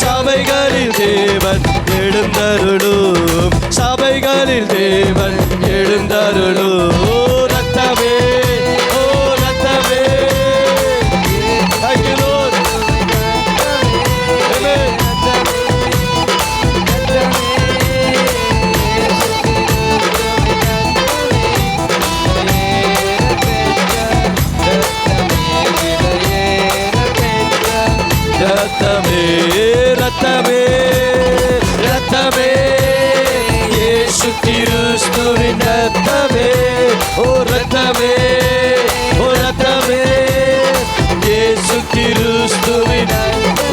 S1: சபைகளில் தேவன் எழுந்தருளும், சபைகளில் தேவன் எழுந்தருளும். ஓ ரத்தமே, ஓ ரத்தமே, thank you Lord. Amen. ரத்தமே, ரத்தமே, ரத்தமே, இயேசு கிறிஸ்துவின் ரத்தமே, ஓ ரத்தமே, ஓ ரத்தமே, இயேசு கிறிஸ்துவின்,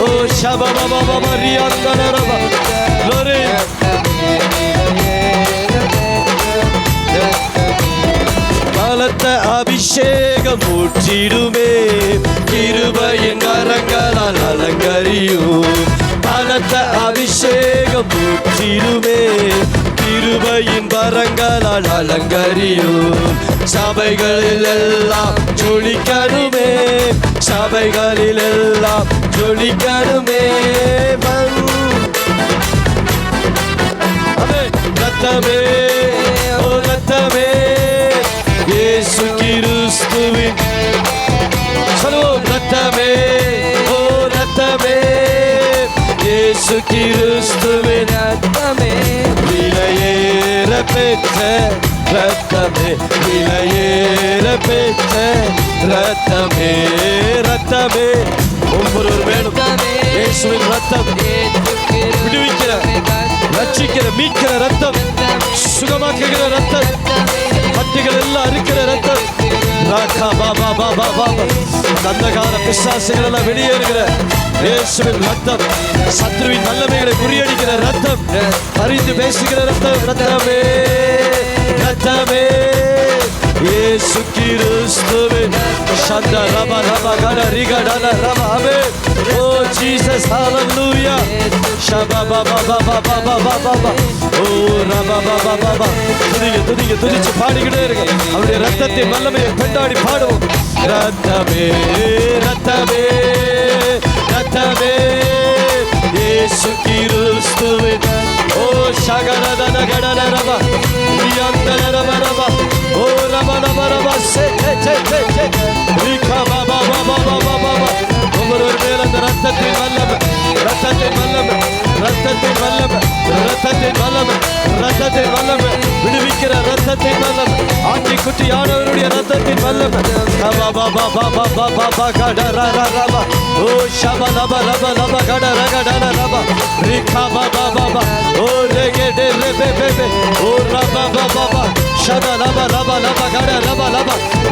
S1: ஓ ஷபபபபரியாந்தனரப glory. பலத்த அபிஷேகம் ஊற்றிடுமே, கிருபையின் கரங்களால் அலங்கரியும். பலத்த அபிஷேகம் ஊற்றிடுமே, கிருபையின் வரங்களால் அலங்கரியும். சபைகளில் எல்லாம் ஜொலிக்கணுமே, சபைகளில் எல்லாம் ஜொலிக்கணுமே. ரத்தமே, ஓ ரத்தமே, இயேசு கிறிஸ்துவின் சொல்லுவோம், ரத்தமே, ஓ ரத்தமே, இயேசு கிறிஸ்துவின்
S2: ரத்தமே,
S1: விலையேற பெற்ற ரத்தமே, விலையேற பெற்ற ரத்தமே, ரத்தமே. ஒவ்வொரு வேணும் இயேசுவின் ரத்தம், விடுவிக்கிற, ரட்சிக்கிற, மீட்கிற ரத்தம், சுகமாக்குகிற ரத்தம், கட்டுகள் எல்லாம் இருக்கிற ரத்தம். அந்தகார பிசாசுகள் எல்லாம் வெளியேறுகிற இயேசுவின் ரத்தம், சத்ருவின் வல்லமைகளை முறியடிக்கிற ரத்தம், அறிந்து பேசுகிற ரத்தம், ரத்தமே, ரத்தமே, இயேசு கிறிஸ்துவின் சந்த ரப ரப கட ரிகடல ரப அமே. ஓ ஜீசஸ் ஹalleluya. ஷபப பப பப பப பப. ஓ ரப பப பப. துதிச்சு பாடிக்கிட்டே இருங்க. அவருடைய ரத்தத்தின் வல்லமையை கொண்டாடி பாடுவோம். ரத்தமே, ரத்தமே, ரத்தமே, இயேசு கிறிஸ்துவின், ஓ ஷகரதன கடல ரப ரியந்தன ரப ரப. ஓ ரப ரப ரப சே சே சே சே ரிகா பப பப பப பப. ஒவ்வொரு மேல அந்த ரத்தத்தின் வல்லமை, ரத்தத்தின் வல்லமை, ரத்தத்தின் வல்லமை, ரத்தத்தின் வல்லமை, ரத்தத்தின் வல்லமை, விடுவிக்கிற ரத்தத்தின் வல்லமை, ஆட்டுக்குட்டியானவருடைய ரத்தத்தின் வல்லமை. பப பப பப பப கட ர ர ரப. ஓ ஷப லப லப லப கட ர கட ர ரப ரிகா பப பப. ஓ ரெகே டே ரெ பெ பெ பெ. ஓ ரப பப பப ஷத லப லப லப கட ரப லப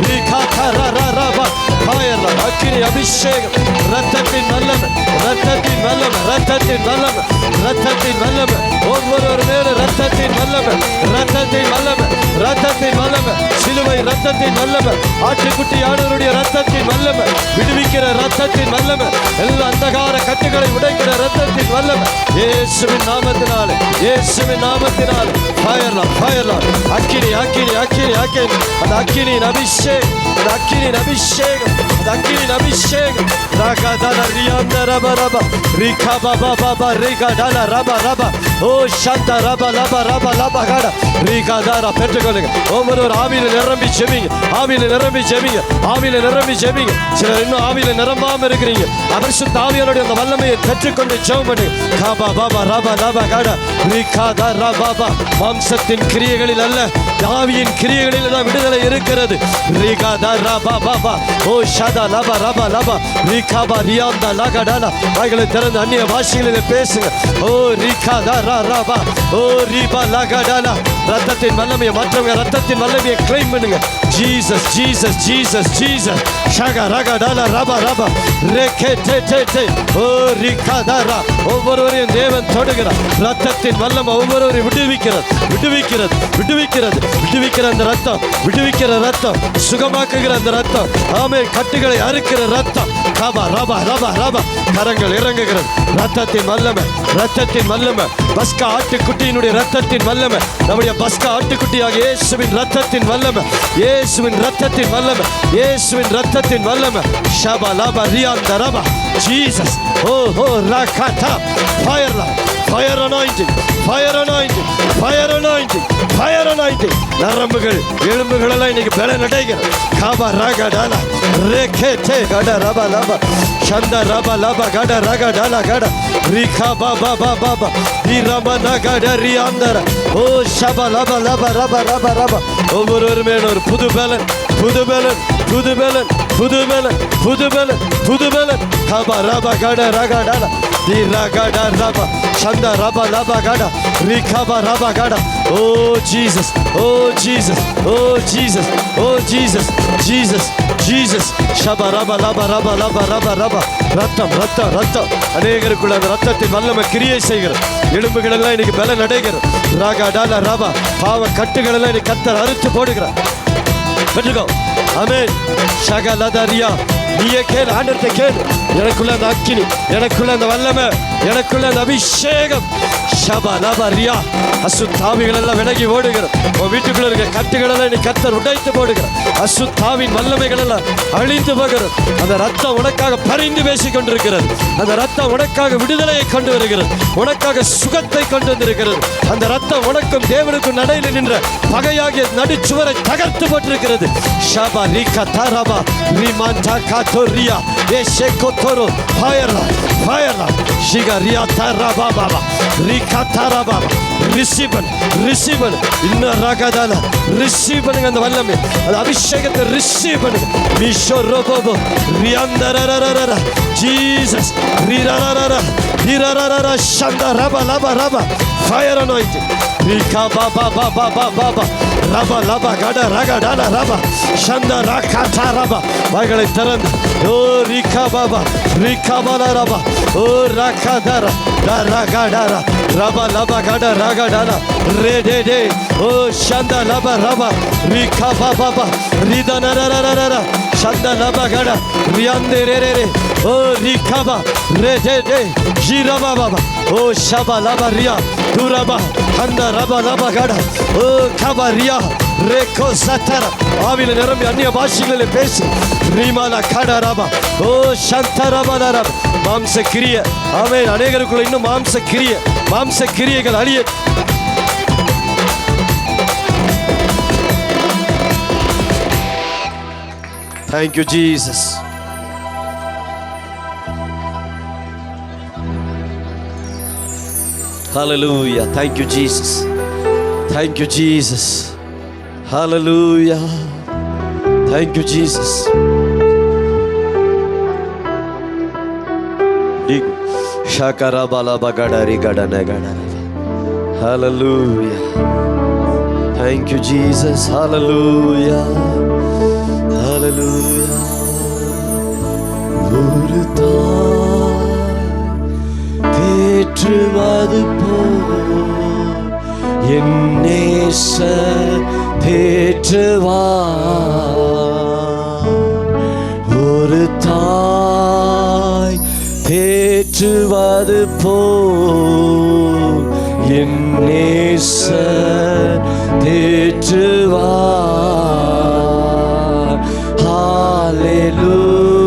S1: ரிகா க ர ர ரப. காயர் அக்கினி அபிஷேகம், ரத்தத்தின் வல்லமை, ரத்தத்தின் வல்லமை, ரத்தத்தின் வல்லமை, ரத்தத்தின் வல்லமை. ஒவ்வொரு மேல ரத்தத்தின் வல்லமை, ரத்தத்தின் வல்லமை, ரத்தத்தின் வல்லமை, சிலுவை ரத்தத்தின் வல்லமை, ஆட்டுக்குட்டி ஆண்டவருடைய ரத்தத்தின் வல்லமை, விடுவிக்கிற ரத்தத்தின் வல்லமை, எல்லா அந்தகார கட்டுகளை உடைக்கிற ரத்தத்தின் வல்லமை. இயேசுவின் நாமத்தினாலே, இயேசுவின் நாமத்தினாலே ஃபயர்லாம், ஃபயர்லாம், அக்கினி, அக்கினி, அக்கினி, அக்கினி, அந்த அக்கினியின் அபிஷேகம், அந்த அக்கினியின் அபிஷேகம், அக்கினியின் அபிஷேகம் ரகதல ரியாந்த ரப ரப ரிகா பாபா பாபா ரிகடல ரப ரப ஓ சந்த ரப லப ரப லப கட ரிகதார பெற்றுக்கொள்ளுங்க. ஒவ்வொரு ஆவியில நிரம்பி செவிங்க, ஆவியில நிரம்பி செவிங்க, ஆவியில நிரம்பி செவிங்க. சிலர் இன்னும் ஆவியில நிரம்பாம இருக்கிறீங்க. பரிசுத்த ஆவியானவருடைய அந்த வல்லமையை பெற்றுக்கொண்டு ஜெபம் பண்ணுங்க. காபா பாபா ரப லப கட ரிகதா ரபா. மாம்சத்தின் கிரியைகளில் அல்ல, ஆவியின் கிரியைகளில் தான் விடுதலை இருக்கிறது. ரிகதா ரபா பாபா ஓ ஷதா லப ரப லப ரிகாபா ரியாந்தா லகடல. வாய்களை திறந்து அந்நிய பாஷைகளில் பேசுங்க. ஓ ரிகாதா ரபா ஓ ரிபா லகடல. ரத்தத்தின் வல்லமையை மற்றவங்க ரத்தத்தின் வல்லமையை கிளைம் பண்ணுங்க. ஜீசஸ் ஜீசஸ் ஜீசஸ் ஜீசஸ் ஷக ரகடல ரபா ரபா ரெகே டே டே டே ஓ ரிகாதா ரா. ஒவ்வொருவரையும் தேவன் தொடுகிறார். ரத்தத்தின் வல்லமை ஒவ்வொருவரையும் விடுவிக்கிறது விடுவிக்கிறது விடுவிக்கிறது விடுவிக்கிற அந்த ரத்தம், விடுவிக்கிற ரத்தம், சுகமாக்குகிற அந்த ரத்தம். ஆமே, கட்டுகளை அறுக்கிற ரத்தம். ரபா ரபா ரபா ரபா. கரங்கள் இறங்குகிறது. ரத்தத்தின் வல்லமை, ரத்தத்தின் வல்லமை. பஸ்கா ஆட்டுக்குட்டியினுடைய ரத்தத்தின் வல்லமை. நம்முடைய பஸ்கா ஆட்டுக்குட்டியாக இயேசுவின் ரத்தத்தின் வல்லமை, இயேசுவின் ரத்தத்தின் வல்லமை, இயேசுவின் ரத்தத்தின் வல்லமை. ஷபா லபா ரியாந்த ரபா. ஜீசஸ் ஓ ஓ ரகதா. Fire fire anointing, fire anointing, fire anointing, fire anointing. நரம்புகள் எலும்புகள் எல்லாம் இன்னைக்கு பலன் அடைகிறது. காபா ராகா டாலா ரேகே கட ரபா லபா சந்த ரபா லபா கட ரகா டாலா கட ரிகா பாபா பாபா பா தி ரபா நகட ரியாந்தர ஓ ஷபா லபா லபா ரபா ரபா ரபா. ஒவ்வொருவருமே ஒரு புது பலன், புது பலன், புது பலன், புது பலன், புது பலன், புது பலன். காபா ரபா கட ரகா டாலா தி ரகா டா ரபா சந்த ரபா லபா கட ரிகா ரபா கட. ஓ ஜீசஸ், ஓ ஜீசஸ், ஓ ஜீசஸ், ஓ ஜீசஸ், ஜீசஸ், ஜீசஸ். ஷபா ரபா லபா ரபா லபா ரபா ரபா. ரத்தம், ரத்தம், ரத்தம். அநேகருக்குள்ள அந்த ரத்தத்தின் வல்லமை கிரியை செய்கிறது. எலும்புகள் எல்லாம் இன்னைக்கு பலன் அடைகிறது. ராகா டாலா ரபா. பாவ கட்டுகள் எல்லாம் இன்னைக்கு கர்த்தர் அறுத்து போடுகிறார். பெற்றுக்கோ. ஆமென். ஷகலதரியா. நீயே கேள், ஆண்டவர்கிட்ட கேள். எனக்குள்ள அந்த அக்கினி, எனக்குள்ள அந்த வல்லமை, எனக்குள்ள அந்த அபிஷேகம். ஷபா லபா ரியா. அசுத்தாவிகள் எல்லாம் விலகி ஓடுகிறது. உன் வீட்டுக்குள்ள இருக்க கட்டுகள் எல்லாம் நீ கர்த்தர் உடைத்து போடுகிறார். அசுத்தாவின் வல்லமைகள் எல்லாம் அழிந்து போகிறது. அந்த ரத்தம் உனக்காக பரிந்து பேசிக் கொண்டிருக்கிறது. அந்த ரத்தம் உனக்காக விடுதலையை கொண்டு வருகிறது. உனக்காக சுகத்தை கொண்டு வந்திருக்கிறது. அந்த ரத்தம் உனக்கும் தேவனுக்கும் நடையில் நின்ற பகையாகிய நடுச்சுவரை தகர்த்து போட்டிருக்கிறது. ஷபா ரிகா தாரபா ரிமாண்டா காத்தோரியா ஏஷேகோத்தோரோ. ஃபயர்லா, ஃபயர்லா. ஷிகா ரியா தாரபா பாபா ரிகா தாரபா. ரிசீவன், ரிசீவன். இன்னும் ராகதால ரிசீவ் பண்ணுங்க. அந்த வல்லமை, அந்த அபிஷேகத்தை ரிசீவ் பண்ணுங்க. விஷோ ரோபோபோ ரியாந்தரரரரர. ஜீசஸ் ரிரரரர ரிரரரர சந்த ரபா லபா ரபா. Fire anointing. ரிகா பாபா பாபா பாபா ரபா லபா கட ரகடால ரபா சந்த ரகடா ரபா. வாய்களை திறந்து ஓ ரிகா பாபா ரிகா பாலா ரபா ஓ ரகடர ரகடர ரபா லபா கட ரகடால ரே டே டே ஓ சந்த லபா ரபா ரிகா பாபா பா ரிதனரரரர சந்த லபா கட ரியாந்தே ரே ரே ஓ ரிகா பா ரே டே டே ஜிரபா பாபா ஓ ஷபா லபா ரியா துரபா அந்த ரபா லபா கட ஓ கபா ரியா ரேகோ சத்தர. ஆவில நிரம்பி அந்நிய பாஷைகளில் பேசு. ரீமாலா கட ரபா ஓ சந்த ரபா ரபா. மாம்ச கிரிய. ஆமென். அநேகருக்குள்ள இன்னும் மாம்ச கிரிய, மாம்ச கிரியைகள் அழிய. Thank you, Jesus. Hallelujah. Thank you, Jesus. Thank you, Jesus. Hallelujah. Thank you, Jesus. Shakara bala bagadari gadana gadana. Hallelujah. Thank you, Jesus. Hallelujah. Hallelujah. ஒரு தேற்றுவது போல் என் நேசர் தேற்றுவார். ஒரு தாய் தேற்றுவது போல் என் நேசர் தேற்றுவார். Hallelujah.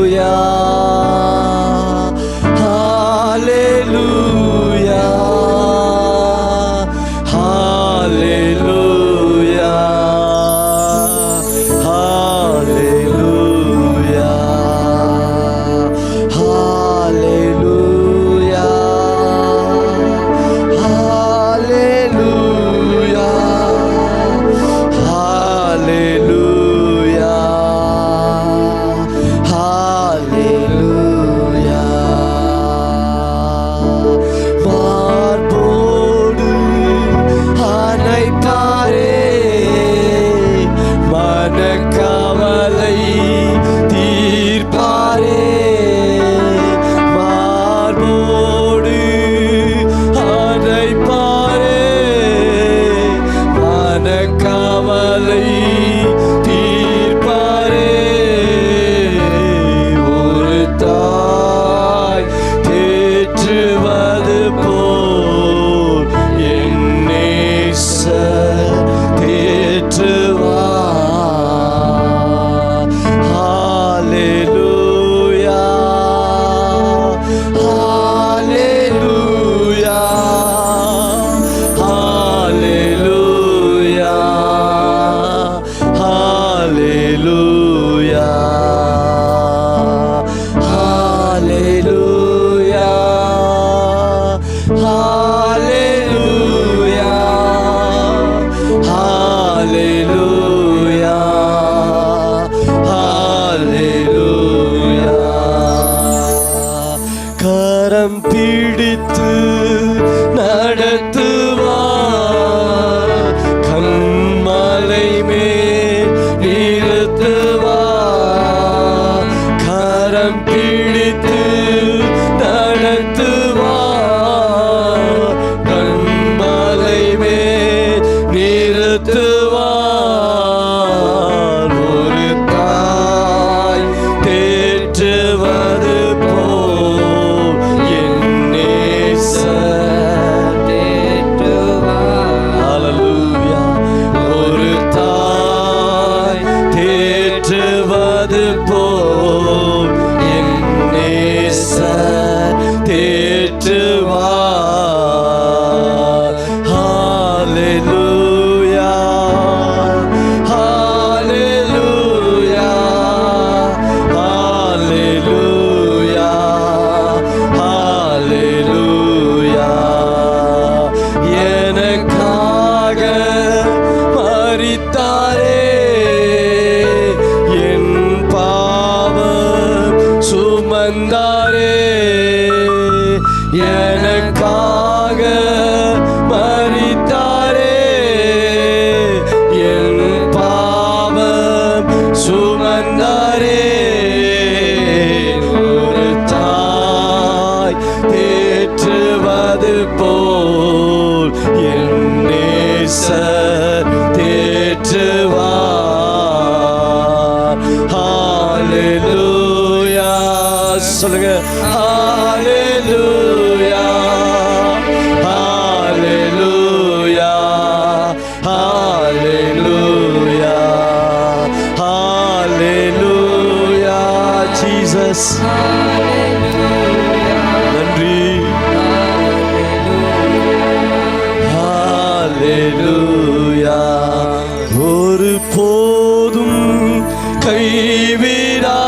S1: என கவலை தீர்ப்பாரே. ஒரு தாய் தேற்றுவது போல் என் நேசர் தேற்றுவார். ஹalleluya ஹalleluya ஹalleluya ஹalleluya ஹalleluya ஹalleluya ஹalleluya ஹalleluya. கரம் பிடித்து நடத்துவார், கண்மலை மேல் நிறுத்துவார். கரம் பிடித்து நடத்துவார், கண்மலை மேல் நிறுத்துவார். ஒரு தாய் தேற்றுவது போல் என் நேசர் தேற்றுவார். ஹalleluya. ஒரு தாய் தேற்றுவது போல் என் நேசர் தேற்றுவார். ஹalleluya ஹalleluya ஹalleluya ஹalleluya. எனக்காக மரித்தாரே, என் பாவம் சுமந்தாரே. எனக்காக மரித்தாரே, என் பாவம் சுமந்தாரே. ஒரு தாய் தேற்றுவது போல் என் நேசர் தேற்றுவார். ஹalleluya சொல்லுங்க. ஹalleluya ஹalleluya ஹalleluya ஹalleluya. ஜீசஸ் நன்றி. ஹalleluya. ஒரு போதும் கைவிடா,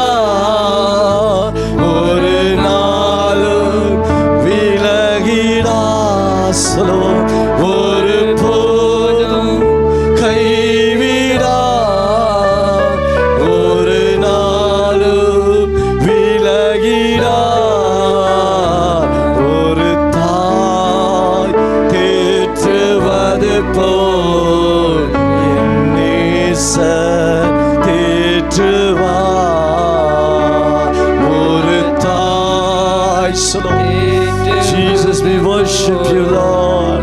S1: ஒரு நாளும் விலகிடா. சொல்லுவோம். ஒரு போதும் கைவிடா, ஒரு நாளும் விலகிடா. ஒரு தாய் தேற்றுவது போல் என் நேசர் தேற்றுவார். ஒரு தாய் சொல்லுவோம். Jesus, we worship you, Lord.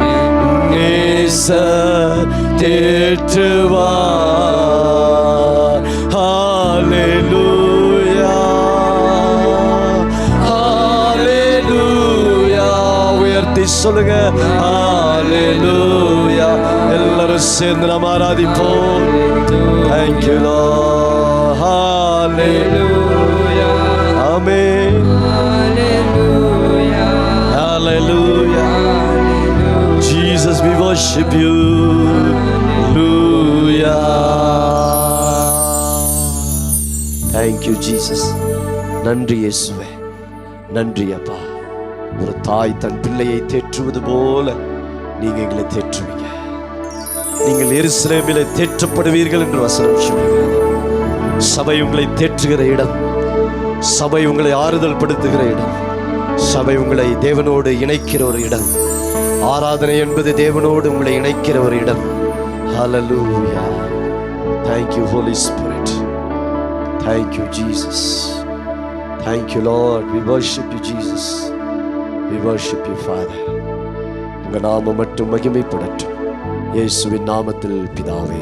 S1: நேசர் தேற்றுவார். ஹalleluya ஹalleluya. உயர்த்தி சொல்லுங்க. ஹalleluya. எல்லாரும் சேர்ந்து நாம் ஆராதிப்போம். Thank you, Lord. Hallelujah. Amen.
S2: Hallelujah.
S1: Hallelujah. Jesus, we worship you. Hallelujah. Thank you, Jesus. நன்றி இயேசுவே, நன்றி அப்பா. ஒரு தாய் தன் பிள்ளையை தேற்றுவது போல நீங்க எங்களை தேற்றுவீங்க. நீங்கள் எருசலேமிலே தேற்றப்படுவீர்கள் என்று வசனம் சொல்லுகிறது. சபை உங்களை தேற்றுகிற இடம், சபை உங்களை ஆறுதல் படுத்துகிற இடம், சபை உங்களை தேவனோடு இணைக்கிற ஒரு இடம். ஆராதனை என்பது தேவனோடு உங்களை இணைக்கிற ஒரு இடம். Hallelujah. Thank you, Holy Spirit. Thank you, Jesus. Thank you, Lord. We worship you, Jesus. We worship you, Father. உங்க நாமம் மட்டும் மகிமைப்படட்டும்.
S3: இயேசுவின் நாமத்தில் பிதாவே.